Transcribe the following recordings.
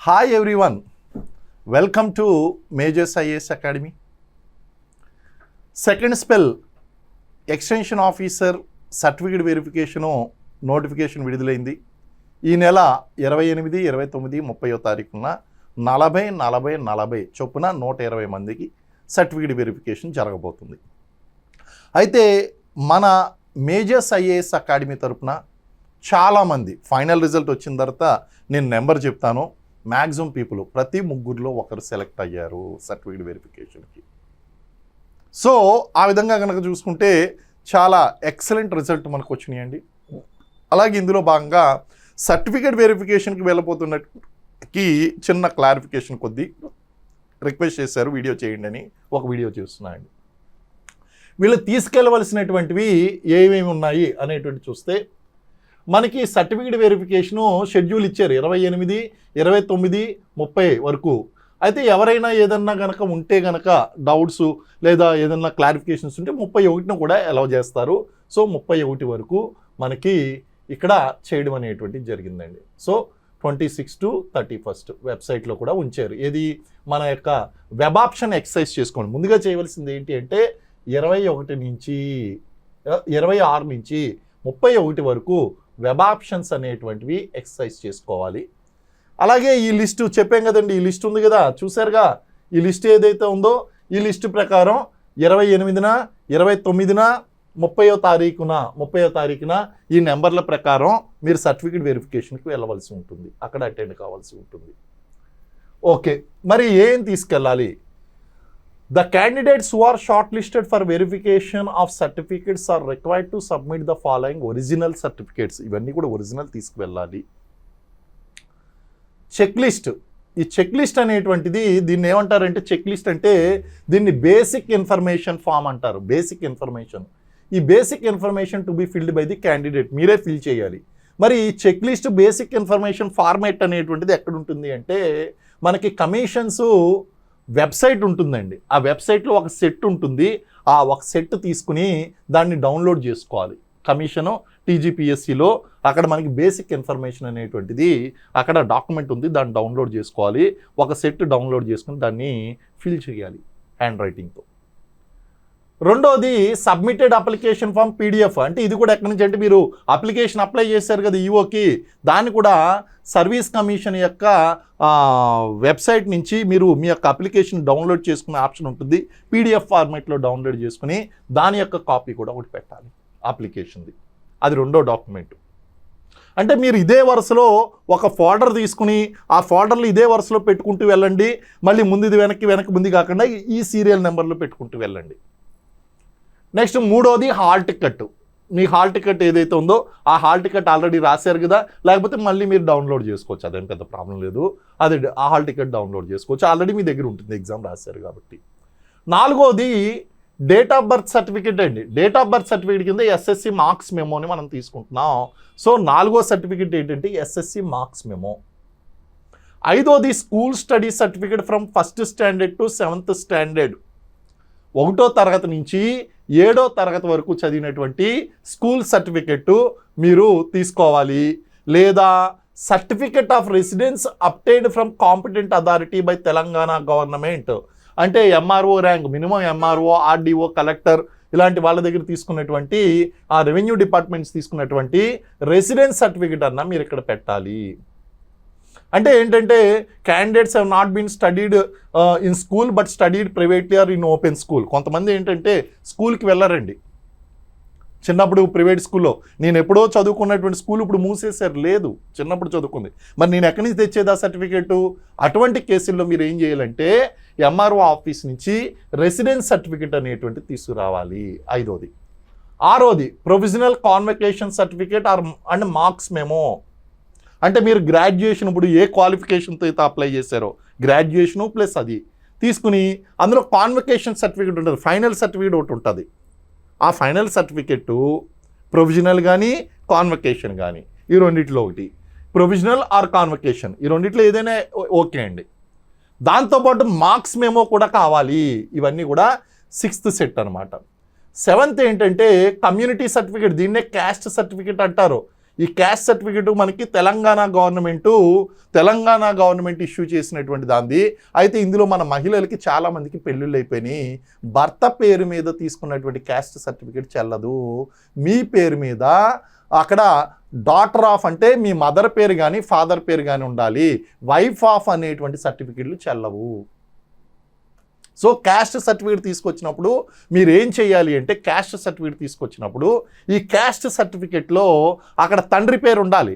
Hi everyone, welcome to Majors IAS Academy. Second spell extension officer certificate verification notification విడుదలైంది. ఈ నెల 28, 29, 30వ తారీఖున 40 చొప్పున 120 మందికి సర్టిఫికేట్ వెరిఫికేషన్ జరగబోతుంది. అయితే మన మేజర్స్ ఐఏఎస్ అకాడమీ తరపున చాలామంది ఫైనల్ రిజల్ట్ వచ్చిన తర్వాత నేను నెంబర్ చెప్తాను, మ్యాక్సిమం పీపుల్ ప్రతి ముగ్గురులో ఒకరు సెలెక్ట్ అయ్యారు సర్టిఫికేట్ వెరిఫికేషన్కి. సో ఆ విధంగా కనుక చూసుకుంటే చాలా ఎక్సలెంట్ రిజల్ట్ మనకు వచ్చినాయండి. అలాగే ఇందులో భాగంగా సర్టిఫికేట్ వెరిఫికేషన్కి వెళ్ళబోతున్నకి చిన్న క్లారిఫికేషన్ కొద్దీ రిక్వెస్ట్ చేశారు వీడియో చేయండి అని, ఒక వీడియో చేస్తున్నాయండి. వీళ్ళు తీసుకెళ్ళవలసినటువంటివి ఏమేమి ఉన్నాయి అనేటువంటి చూస్తే మనకి సర్టిఫికేట్ వెరిఫికేషను షెడ్యూల్ ఇచ్చారు 28, 29, 30 వరకు. అయితే ఎవరైనా ఏదన్నా కనుక ఉంటే కనుక డౌట్స్ లేదా ఏదన్నా క్లారిఫికేషన్స్ ఉంటే 31న కూడా అలౌ చేస్తారు. సో 31 వరకు మనకి ఇక్కడ చేయడం అనేటువంటిది జరిగిందండి. సో 26 to 31 వెబ్సైట్లో కూడా ఉంచారు. ఏది మన యొక్క వెబ్ ఆప్షన్ ఎక్సర్సైజ్ చేసుకోండి. ముందుగా చేయవలసింది ఏంటి అంటే 26 నుంచి 31 వరకు వెబ్ ఆప్షన్స్ అనేటువంటివి ఎక్సర్సైజ్ చేసుకోవాలి. అలాగే ఈ లిస్టు చెప్పాం కదండి, ఈ లిస్ట్ ఉంది కదా, చూసారుగా. ఈ లిస్ట్ ఏదైతే ఉందో ఈ లిస్టు ప్రకారం 28న, 29న, 30వ తారీఖున ఈ నెంబర్ల ప్రకారం మీరు సర్టిఫికేట్ వెరిఫికేషన్కి వెళ్ళవలసి ఉంటుంది, అక్కడ అటెండ్ కావాల్సి ఉంటుంది. ఓకే, మరి ఏం తీసుకెళ్ళాలి? The candidates who are shortlisted for verification of certificates are required to submit the following original certificates. ఇవన్నీ కూడా ఒరిజినల్ తీసుకువెళ్ళాలి. చెక్ లిస్ట్, ఈ చెక్ లిస్ట్ అనేటువంటిది దీన్ని ఏమంటారంటే, చెక్ లిస్ట్ అంటే దీన్ని బేసిక్ ఇన్ఫర్మేషన్ ఫామ్ అంటారు. బేసిక్ ఇన్ఫర్మేషన్, ఈ basic information to be filled by the candidate, మీరే ఫిల్ చేయాలి. మరి ఈ check list basic information format అనేటువంటిది ఎక్కడ ఉంటుంది అంటే మనకి కమిషన్స్ వెబ్సైట్ ఉంటుందండి. ఆ వెబ్సైట్లో ఒక సెట్ ఉంటుంది. ఆ ఒక సెట్ తీసుకుని దాన్ని డౌన్లోడ్ చేసుకోవాలి. కమిషను TGPSCలో అక్కడ మనకి బేసిక్ ఇన్ఫర్మేషన్ అనేటువంటిది అక్కడ డాక్యుమెంట్ ఉంది, దాన్ని డౌన్లోడ్ చేసుకోవాలి. ఒక సెట్ డౌన్లోడ్ చేసుకుని దాన్ని ఫిల్ చేయాలి హ్యాండ్ రైటింగ్తో. రెండోది సబ్మిటెడ్ అప్లికేషన్ ఫామ్ PDF. అంటే ఇది కూడా ఎక్కడి నుంచి అంటే మీరు అప్లికేషన్ అప్లై చేశారు కదా ఈఓకి, దాన్ని కూడా సర్వీస్ కమిషన్ యొక్క వెబ్సైట్ నుంచి మీరు మీ యొక్క అప్లికేషన్ డౌన్లోడ్ చేసుకునే ఆప్షన్ ఉంటుంది. PDF ఫార్మాట్లో డౌన్లోడ్ చేసుకుని దాని యొక్క కాపీ కూడా ఒకటి పెట్టాలి అప్లికేషన్ది. అది రెండో డాక్యుమెంట్. అంటే మీరు ఇదే వరుసలో ఒక ఫోల్డర్ తీసుకుని ఆ ఫోల్డర్లు ఇదే వరుసలో పెట్టుకుంటూ వెళ్ళండి. మళ్ళీ ముందుది వెనక్కి ముందు కాకుండా ఈ సీరియల్ నెంబర్లో పెట్టుకుంటూ వెళ్ళండి. నెక్స్ట్ మూడోది హాల్ టికెట్. మీ హాల్ టికెట్ ఏదైతే ఉందో ఆ హాల్ టికెట్ ఆల్రెడీ రాశారు కదా, లేకపోతే మళ్ళీ మీరు డౌన్లోడ్ చేసుకోవచ్చు, అదేం పెద్ద ప్రాబ్లం లేదు. అది ఆ హాల్ టికెట్ డౌన్లోడ్ చేసుకోవచ్చు, ఆల్రెడీ మీ దగ్గర ఉంటుంది, ఎగ్జామ్ రాశారు కాబట్టి. నాలుగోది డేట్ ఆఫ్ బర్త్ సర్టిఫికేట్ అండి. డేట్ ఆఫ్ బర్త్ సర్టిఫికేట్ కింద SSC మార్క్స్ మెమోని మనం తీసుకుంటున్నాం. సో 4వ సర్టిఫికేట్ ఏంటంటే SSC మార్క్స్ మెమో. 5వది school study certificate from 1st standard to 7th standard. 1వ తరగతి నుంచి 7వ తరగతి వరకు చదివినటువంటి స్కూల్ సర్టిఫికెట్ మీరు తీసుకోవాలి. లేదా certificate of residence obtained from competent authority by Telangana government. అంటే MRO rank, minimum MRO, RDO, collector ఇలాంటి వాళ్ళ దగ్గర తీసుకున్నటువంటి ఆ రెవెన్యూ డిపార్ట్మెంట్స్ తీసుకున్నటువంటి రెసిడెన్స్ సర్టిఫికెట్ అన్న మీరు ఇక్కడ పెట్టాలి. అంటే ఏంటంటే candidates have not been studied in school but studied privately or in open school. కొంతమంది ఏంటంటే స్కూల్కి వెళ్ళరండి. చిన్నప్పుడు ప్రైవేట్ స్కూల్లో నేను ఎప్పుడో చదువుకున్నటువంటి స్కూల్ ఇప్పుడు మూసేశారు, లేదు, చిన్నప్పుడు చదువుకుంది. మరి నేను ఎక్కడి నుంచి తెచ్చేది ఆ సర్టిఫికేటు? అటువంటి కేసుల్లో మీరు ఏం చేయాలంటే MRO ఆఫీస్ నుంచి రెసిడెన్స్ సర్టిఫికేట్ అనేటువంటి తీసుకురావాలి. 5వది. 6వది provisional convocation certificate and marks memo. అంటే మీరు గ్రాడ్యుయేషన్ ఇప్పుడు ఏ క్వాలిఫికేషన్తో అయితే అప్లై చేశారో గ్రాడ్యుయేషను ప్లస్ అది తీసుకుని అందులో కాన్వకేషన్ సర్టిఫికేట్ ఉంటుంది, ఫైనల్ సర్టిఫికేట్ ఒకటి ఉంటుంది. ఆ ఫైనల్ సర్టిఫికేట్ ప్రొవిజనల్ కానీ కాన్వకేషన్ కానీ ఈ రెండిట్లో ఒకటి, ప్రొవిజనల్ ఆర్ కాన్వకేషన్ ఈ రెండిట్లో ఏదైనా ఓకే అండి. దాంతోపాటు మార్క్స్ మెమో కూడా కావాలి. ఇవన్నీ కూడా 6th సెట్ అనమాట. 7th ఏంటంటే కమ్యూనిటీ సర్టిఫికేట్, దీన్నే క్యాస్ట్ సర్టిఫికేట్ అంటారు. ఈ క్యాస్ట్ సర్టిఫికేట్ మనకి తెలంగాణ గవర్నమెంట్ ఇష్యూ చేసినటువంటి దాన్ని. అయితే ఇందులో మన మహిళలకి చాలామందికి పెళ్ళిళ్ళు అయిపోయినాయి. భర్త పేరు మీద తీసుకున్నటువంటి క్యాస్ట్ సర్టిఫికేట్ చెల్లదు. మీ పేరు మీద అక్కడ డాటర్ ఆఫ్ అంటే మీ మదర్ పేరు కానీ ఫాదర్ పేరు కానీ ఉండాలి. వైఫ్ ఆఫ్ అనేటువంటి సర్టిఫికేట్లు చెల్లవు. సో క్యాస్ట్ సర్టిఫికేట్ తీసుకొచ్చినప్పుడు మీరు ఏం చేయాలి అంటే, క్యాస్ట్ సర్టిఫికేట్ తీసుకొచ్చినప్పుడు ఈ క్యాస్ట్ సర్టిఫికేట్లో అక్కడ తండ్రి పేరు ఉండాలి.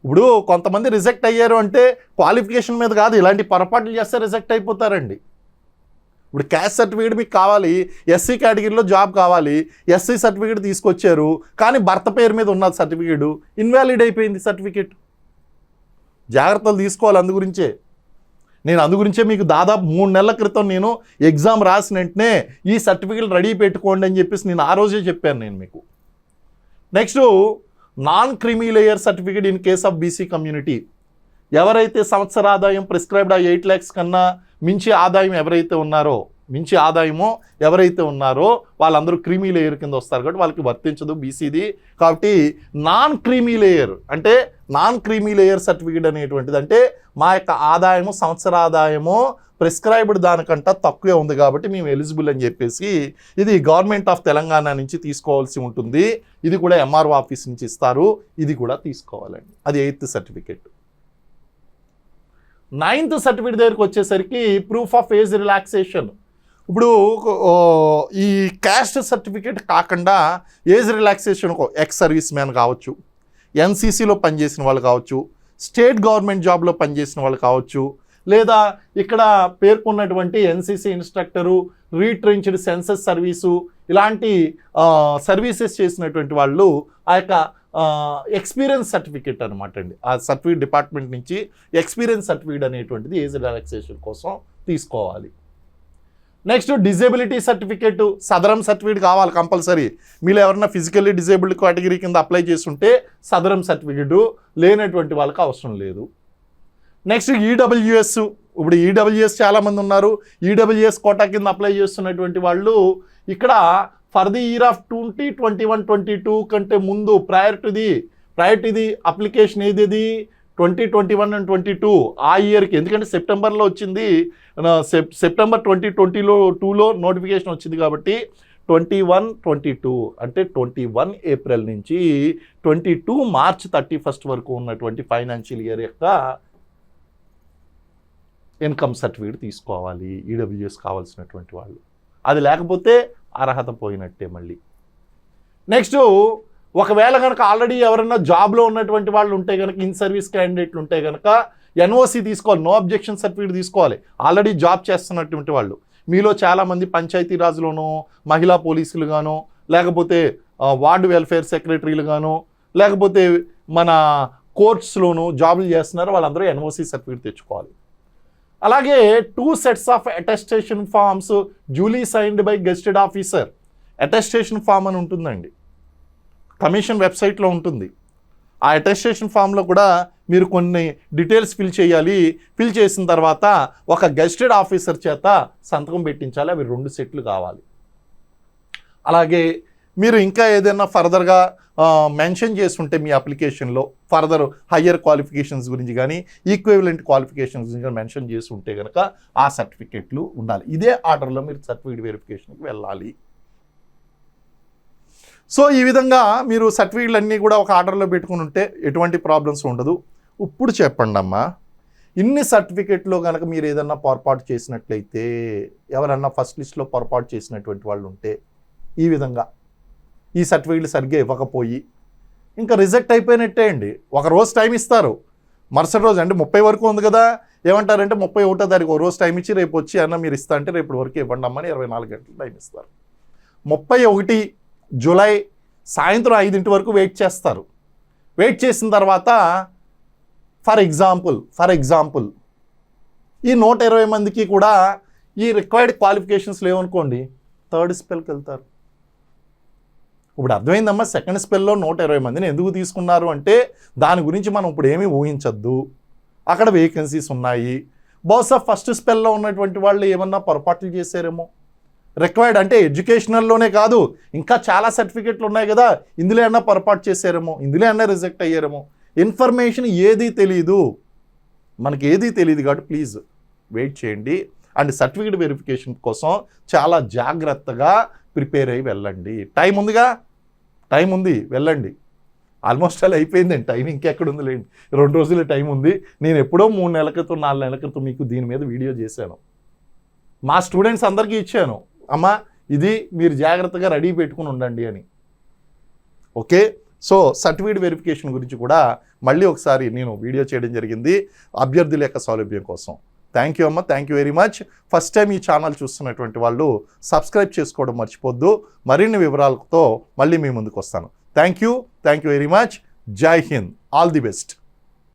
ఇప్పుడు కొంతమంది రిజెక్ట్ అయ్యారు అంటే క్వాలిఫికేషన్ మీద కాదు, ఇలాంటి పొరపాట్లు చేస్తే రిజెక్ట్ అయిపోతారండి. ఇప్పుడు క్యాస్ట్ సర్టిఫికేట్ మీకు కావాలి, ఎస్సీ కేటగిరీలో జాబ్ కావాలి, ఎస్సీ సర్టిఫికేట్ తీసుకొచ్చారు, కానీ భర్త పేరు మీద ఉన్న సర్టిఫికేట్ ఇన్వాలిడ్ అయిపోయింది సర్టిఫికేట్. జాగ్రత్తలు తీసుకోవాలి. అందుగురించే మీకు దాదాపు 3 నెలల క్రితం నేను ఎగ్జామ్ రాసిన వెంటనే ఈ సర్టిఫికేట్ రెడీ పెట్టుకోండి అని చెప్పేసి నేను ఆ రోజే చెప్పాను నేను మీకు. Next, non creamy layer certificate in case of BC community. ఎవరైతే సంవత్సర ఆదాయం ప్రిస్క్రైబ్డ్ 8 lakhs కన్నా మించి ఆదాయమో ఎవరైతే ఉన్నారో వాళ్ళందరూ క్రీమీ లేయర్ కింద వస్తారు కాబట్టి వాళ్ళకి వర్తించదు బీసీది. కాబట్టి నాన్ క్రీమీ లేయర్ సర్టిఫికేట్ అనేటువంటిది అంటే మా యొక్క ఆదాయము సంవత్సర ఆదాయము ప్రిస్క్రైబ్డ్ దానికంటే తక్కువే ఉంది కాబట్టి మేము ఎలిజిబుల్ అని చెప్పేసి ఇది గవర్నమెంట్ ఆఫ్ తెలంగాణ నుంచి తీసుకోవాల్సి ఉంటుంది. ఇది కూడా ఎంఆర్ఓ ఆఫీస్ నుంచి ఇస్తారు, ఇది కూడా తీసుకోవాలండి. అది 8th సర్టిఫికేట్. 9th సర్టిఫికేట్ దగ్గరికి వచ్చేసరికి ప్రూఫ్ ఆఫ్ ఏజ్ రిలాక్సేషన్. ఇప్పుడు ఈ క్యాస్ట్ సర్టిఫికేట్ కాకుండా age relaxation ex service man కావచ్చు, ఎన్సీసీలో పనిచేసిన వాళ్ళు కావచ్చు, స్టేట్ గవర్నమెంట్ జాబ్లో పనిచేసిన వాళ్ళు కావచ్చు, లేదా ఇక్కడ పేర్కొన్నటువంటి ఎన్సీసీ ఇన్స్ట్రక్టరు, రీట్రెంచ్డ్ సెన్సస్ సర్వీసు, ఇలాంటి సర్వీసెస్ చేసినటువంటి వాళ్ళు ఆ యొక్క ఎక్స్పీరియన్స్ సర్టిఫికేట్ అనమాట అండి. ఆ సర్టిఫికేట్ డిపార్ట్మెంట్ నుంచి ఎక్స్పీరియన్స్ సర్టిఫికేట్ అనేటువంటిది ఏజ్ రిలాక్సేషన్ కోసం తీసుకోవాలి. నెక్స్ట్, డిజేబిలిటీ సర్టిఫికేట్, సదరం సర్టిఫికేట్ కావాలి కంపల్సరీ. మీరు ఎవరైనా ఫిజికల్లీ డిజేబుల్డ్ కేటగిరీ కింద అప్లై చేస్తుంటే సదరం సర్టిఫికేట్, లేనటువంటి వాళ్ళకి అవసరం లేదు. Next, EWS. ఇప్పుడు ఈడబ్ల్యూఎస్ చాలామంది ఉన్నారు. ఈడబ్ల్యూఎస్ కోటా కింద అప్లై చేస్తున్నటువంటి వాళ్ళు ఇక్కడ ఫర్ ది ఇయర్ ఆఫ్ 2021-22 కంటే ముందు ప్రయర్ టు ది అప్లికేషన్ ఏది 2021 and 22 ఆ ఇయర్కి. ఎందుకంటే సెప్టెంబర్లో వచ్చింది, సెప్టెంబర్ 2022లో నోటిఫికేషన్ వచ్చింది కాబట్టి 21-22 అంటే 21 ఏప్రిల్ నుంచి 22 మార్చ్ 31 వరకు ఉన్నటువంటి ఫైనాన్షియల్ ఇయర్ యొక్క ఇన్కమ్ సర్టిఫికేట్ తీసుకోవాలి ఈడబ్ల్యూఎస్ కావాల్సినటువంటి వాళ్ళు. అది లేకపోతే అర్హత పోయినట్టే మళ్ళీ. నెక్స్ట్, ఒకవేళ కనుక ఆల్రెడీ ఎవరైనా జాబ్లో ఉన్నటువంటి వాళ్ళు ఉంటే కనుక, ఇన్ సర్వీస్ క్యాండిడేట్లు ఉంటే కనుక ఎన్ఓసి తీసుకోవాలి, నో అబ్జెక్షన్ సర్టిఫికేట్ తీసుకోవాలి. ఆల్రెడీ జాబ్ చేస్తున్నటువంటి వాళ్ళు, మీలో చాలామంది పంచాయతీరాజ్లోనూ మహిళా పోలీసులుగాను, లేకపోతే వార్డు వెల్ఫేర్ సెక్రటరీలుగాను, లేకపోతే మన కోర్ట్స్లోనూ జాబులు చేస్తున్నారు, వాళ్ళందరూ ఎన్ఓసి సర్టిఫికేట్ తెచ్చుకోవాలి. అలాగే 2 sets of attestation forms duly signed by gazetted officer. Attestation form అని ఉంటుందండి, కమిషన్ వెబ్సైట్లో ఉంటుంది. ఆ అటెస్టేషన్ ఫామ్లో కూడా మీరు కొన్ని డీటెయిల్స్ ఫిల్ చేయాలి. ఫిల్ చేసిన తర్వాత ఒక గెస్టెడ్ ఆఫీసర్ చేత సంతకం పెట్టించాలి. అవి 2 సెట్లు కావాలి. అలాగే మీరు ఇంకా ఏదైనా ఫర్దర్గా మెన్షన్ చేస్తుంటే మీ అప్లికేషన్లో ఫర్దర్ హయ్యర్ క్వాలిఫికేషన్స్ గురించి కానీ ఈక్వివలెంట్ క్వాలిఫికేషన్స్ గురించి మెన్షన్ చేసి ఉంటే కనుక ఆ సర్టిఫికెట్లు ఉండాలి. ఇదే ఆర్డర్లో మీరు సర్టిఫికేట్ వెరిఫికేషన్కి వెళ్ళాలి. సో ఈ విధంగా మీరు సర్టిఫికేట్లు అన్నీ కూడా ఒక ఆర్డర్లో పెట్టుకుని ఉంటే ఎటువంటి ప్రాబ్లమ్స్ ఉండదు. ఇప్పుడు చెప్పండి అమ్మా, ఇన్ని సర్టిఫికెట్లో కనుక మీరు ఏదన్నా పొరపాటు చేసినట్లయితే, ఎవరన్నా ఫస్ట్ లిస్ట్లో పొరపాటు చేసినటువంటి వాళ్ళు ఉంటే, ఈ విధంగా ఈ సర్టిఫికేట్లు సరిగ్గా ఇవ్వకపోయి ఇంకా రిజెక్ట్ అయిపోయినట్టే అండి. ఒక రోజు టైం ఇస్తారు, మరుసటి రోజు అంటే 30 వరకు ఉంది కదా, ఏమంటారంటే 31వ తారీఖు ఒక రోజు టైం ఇచ్చి రేపు వచ్చి అన్న మీరు ఇస్తా అంటే రేపు వరకు ఇవ్వండి అమ్మని 24 గంటలు టైం ఇస్తారు. 31 జూలై సాయంత్రం 5 వరకు వెయిట్ చేస్తారు. వెయిట్ చేసిన తర్వాత ఫర్ ఎగ్జాంపుల్ ఈ 120 మందికి కూడా ఈ రిక్వైర్డ్ క్వాలిఫికేషన్స్ లేవనుకోండి, 3rd స్పెల్కి వెళ్తారు. ఇప్పుడు అర్థమైందమ్మా, 2nd స్పెల్లో 120 మందిని ఎందుకు తీసుకున్నారు అంటే దాని గురించి మనం ఇప్పుడు ఏమీ ఊహించద్దు. అక్కడ వేకెన్సీస్ ఉన్నాయి. బహుశా ఫస్ట్ స్పెల్లో ఉన్నటువంటి వాళ్ళు ఏమన్నా పొరపాట్లు చేశారేమో, రిక్వైర్డ్ అంటే ఎడ్యుకేషనల్లోనే కాదు, ఇంకా చాలా సర్టిఫికెట్లు ఉన్నాయి కదా, ఇందులో ఏమన్నా పొరపాటు చేశారేమో, ఇందులో ఏమన్నా రిజెక్ట్ అయ్యారేమో, ఇన్ఫర్మేషన్ ఏది తెలీదు, మనకి ఏది తెలియదు కాబట్టి ప్లీజ్ వెయిట్ చేయండి. అండ్ సర్టిఫికేట్ వెరిఫికేషన్ కోసం చాలా జాగ్రత్తగా ప్రిపేర్ అయ్యి వెళ్ళండి. టైం ఉందిగా, టైం ఉంది, వెళ్ళండి. ఆల్మోస్ట్ అలా అయిపోయిందండి, టైం ఇంకెక్కడ ఉంది లేండి, 2 రోజుల టైం ఉంది. నేను ఎప్పుడో 3 నెలల క్రితం 4 నెలల క్రితం మీకు దీని మీద వీడియో చేశాను, మా స్టూడెంట్స్ అందరికీ ఇచ్చాను, అమ్మా ఇది మీరు జాగ్రత్తగా రెడీ పెట్టుకుని ఉండండి అని. ఓకే, సో సర్టిఫికేట్ వెరిఫికేషన్ గురించి కూడా మళ్ళీ ఒకసారి నేను వీడియో చేయడం జరిగింది అభ్యర్థుల యొక్క సౌలభ్యం కోసం. థ్యాంక్ యూ అమ్మ, thank you very much. First time ఈ ఛానల్ చూస్తున్నటువంటి వాళ్ళు సబ్స్క్రైబ్ చేసుకోవడం మర్చిపోద్దు. మరిన్ని వివరాలతో మళ్ళీ మీ ముందుకు వస్తాను. Thank you very much. జై హింద్, ఆల్ ది బెస్ట్.